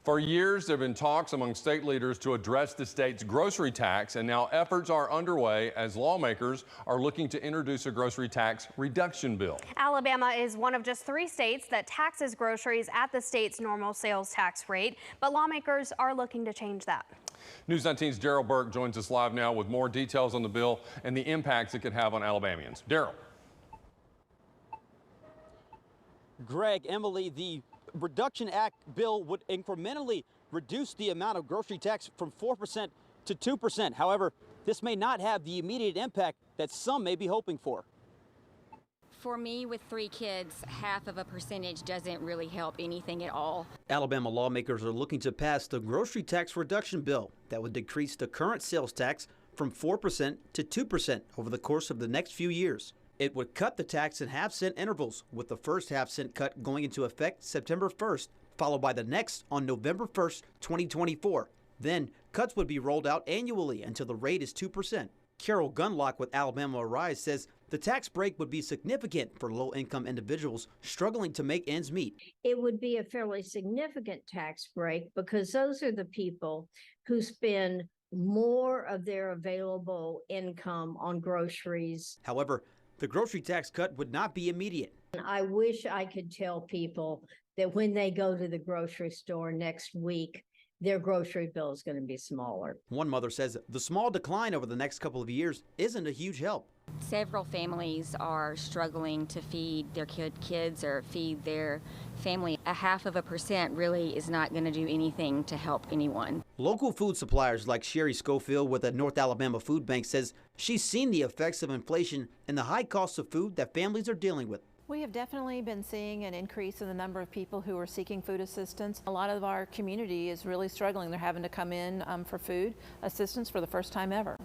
For years, there have been talks among state leaders to address the state's grocery tax, and now efforts are underway as lawmakers are looking to introduce a grocery tax reduction bill. Alabama is one of just 3 states that taxes groceries at the state's normal sales tax rate, but lawmakers are looking to change that. News 19's Daryl Burke joins us live now with more details on the bill and the impacts it could have on Alabamians. Daryl. Greg, Emily, the Reduction Act bill would incrementally reduce the amount of grocery tax from 4% to 2%. However, this may not have the immediate impact that some may be hoping for. For me, with 3 kids, half of a percentage doesn't really help anything at all. Alabama lawmakers are looking to pass the grocery tax reduction bill that would decrease the current sales tax from 4% to 2% over the course of the next few years. It would cut the tax in half-cent intervals, with the first half-cent cut going into effect September 1st, followed by the next on November 1st, 2024. Then, cuts would be rolled out annually until the rate is 2%. Carol Gunlock with Alabama Arise says the tax break would be significant for low-income individuals struggling to make ends meet. It would be a fairly significant tax break because those are the people who spend more of their available income on groceries. However, the grocery tax cut would not be immediate. I wish I could tell people that when they go to the grocery store next week, their grocery bill is going to be smaller. One mother says the small decline over the next couple of years isn't a huge help. Several families are struggling to feed their kids or feed their family. A half of a percent really is not going to do anything to help anyone. Local food suppliers like Sherry Schofield with the North Alabama Food Bank says she's seen the effects of inflation and the high cost of food that families are dealing with. We have definitely been seeing an increase in the number of people who are seeking food assistance. A lot of our community is really struggling. They're having to come in for food assistance for the first time ever.